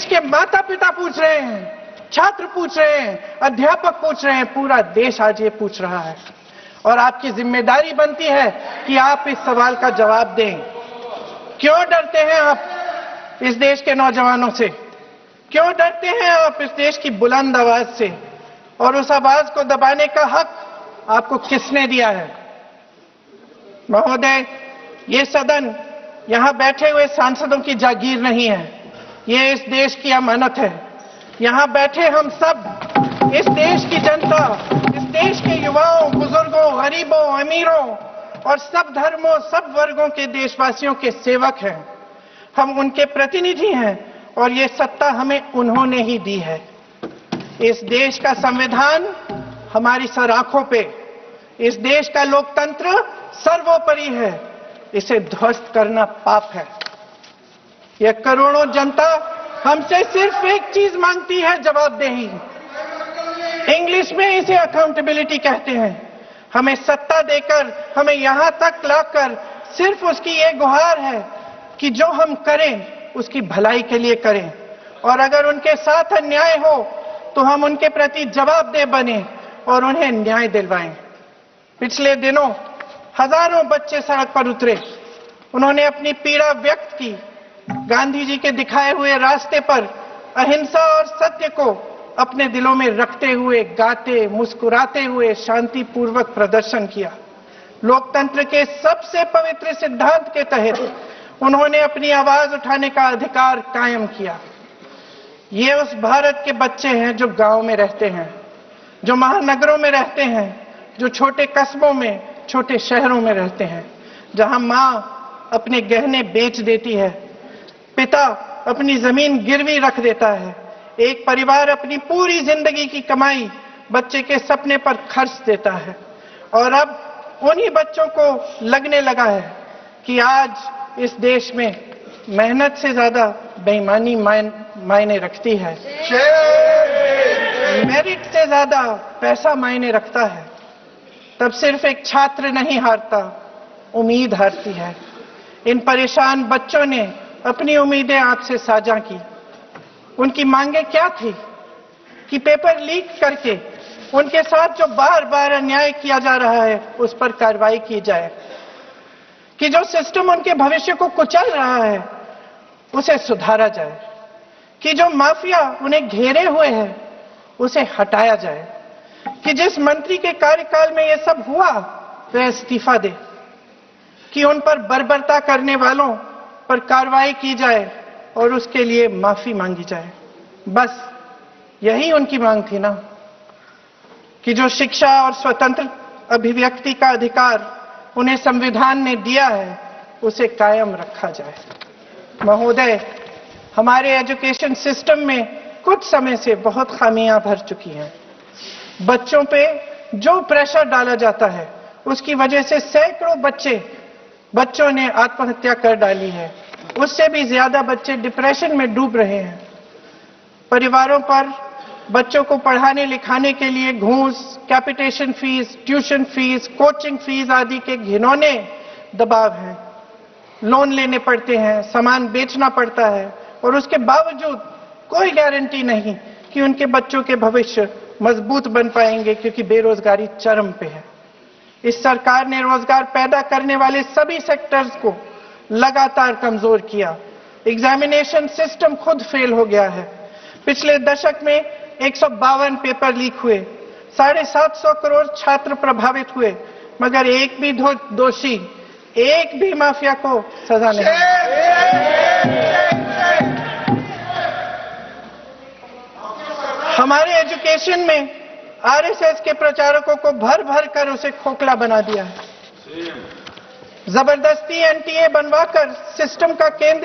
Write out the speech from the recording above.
के माता पिता पूछ रहे हैं, छात्र पूछ रहे हैं, अध्यापक पूछ रहे हैं, पूरा देश आज ये पूछ रहा है। और आपकी जिम्मेदारी बनती है कि आप इस सवाल का जवाब दें। क्यों डरते हैं आप इस देश के नौजवानों से? क्यों डरते हैं आप इस देश की बुलंद आवाज से? और उस आवाज को दबाने का हक आपको किसने दिया है? महोदय, ये सदन यहां बैठे हुए सांसदों की जागीर नहीं है, ये इस देश की अमानत है। यहां बैठे हम सब इस देश की जनता, इस देश के युवाओं, बुजुर्गों, गरीबों, अमीरों और सब धर्मों, सब वर्गों के देशवासियों के सेवक हैं। हम उनके प्रतिनिधि हैं और ये सत्ता हमें उन्होंने ही दी है। इस देश का संविधान हमारी सर आंखों पे, इस देश का लोकतंत्र सर्वोपरि है। इसे ध्वस्त करना पाप है। यह करोड़ों जनता हमसे सिर्फ एक चीज मांगती है, जवाबदेही। इंग्लिश में इसे अकाउंटेबिलिटी कहते हैं। हमें सत्ता देकर, हमें यहां तक लाकर सिर्फ उसकी ये गुहार है कि जो हम करें उसकी भलाई के लिए करें, और अगर उनके साथ अन्याय हो तो हम उनके प्रति जवाबदेह बने और उन्हें न्याय दिलवाएं। पिछले दिनों हजारों बच्चे सड़क पर उतरे, उन्होंने अपनी पीड़ा व्यक्त की। गांधी जी के दिखाए हुए रास्ते पर अहिंसा और सत्य को अपने दिलों में रखते हुए, गाते, मुस्कुराते हुए शांतिपूर्वक प्रदर्शन किया। लोकतंत्र के सबसे पवित्र सिद्धांत के तहत उन्होंने अपनी आवाज उठाने का अधिकार कायम किया। ये उस भारत के बच्चे हैं जो गांव में रहते हैं, जो महानगरों में रहते हैं, जो छोटे कस्बों में, छोटे शहरों में रहते हैं, जहां मां अपने गहने बेच देती है, पिता अपनी जमीन गिरवी रख देता है, एक परिवार अपनी पूरी जिंदगी की कमाई बच्चे के सपने पर खर्च देता है। और अब उन्हीं बच्चों को लगने लगा है कि आज इस देश में मेहनत से ज्यादा बेईमानी मायने रखती है, मेरिट से ज्यादा पैसा मायने रखता है। तब सिर्फ एक छात्र नहीं हारता, उम्मीद हारती है। इन परेशान बच्चों ने अपनी उम्मीदें आपसे साझा की। उनकी मांगे क्या थी? कि पेपर लीक करके उनके साथ जो बार बार अन्याय किया जा रहा है उस पर कार्रवाई की जाए, कि जो सिस्टम उनके भविष्य को कुचल रहा है उसे सुधारा जाए, कि जो माफिया उन्हें घेरे हुए है उसे हटाया जाए, कि जिस मंत्री के कार्यकाल में यह सब हुआ वह इस्तीफा दे, कि उन पर बर्बरता करने वालों पर कार्रवाई की जाए और उसके लिए माफी मांगी जाए। बस यही उनकी मांग थी ना, कि जो शिक्षा और स्वतंत्र अभिव्यक्ति का अधिकार उन्हें संविधान ने दिया है उसे कायम रखा जाए। महोदय, हमारे एजुकेशन सिस्टम में कुछ समय से बहुत खामियां भर चुकी हैं। बच्चों पे जो प्रेशर डाला जाता है उसकी वजह से सैकड़ों बच्चों ने आत्महत्या कर डाली है। उससे भी ज्यादा बच्चे डिप्रेशन में डूब रहे हैं। परिवारों पर बच्चों को पढ़ाने लिखाने के लिए घूस, capitation fees, tuition fees, coaching fees आदि के घिनौने दबाव हैं। लोन लेने पड़ते हैं, सामान बेचना पड़ता है और उसके बावजूद कोई गारंटी नहीं कि उनके बच्चों के भविष्य मजबूत बन पाएंगे, क्योंकि बेरोजगारी चरम पे है। इस सरकार ने रोजगार पैदा करने वाले सभी सेक्टर्स को लगातार कमजोर किया। एग्जामिनेशन सिस्टम खुद फेल हो गया है। पिछले दशक में 152 पेपर लीक हुए, 750 करोड़ छात्र प्रभावित हुए, मगर एक भी दोषी, एक भी माफिया को सजा नहीं। हमारे एजुकेशन में आरएसएस के प्रचारकों को भर भर कर उसे खोखला बना दिया है। जबरदस्ती एनटीए बनवाकर सिस्टम का केंद्रीय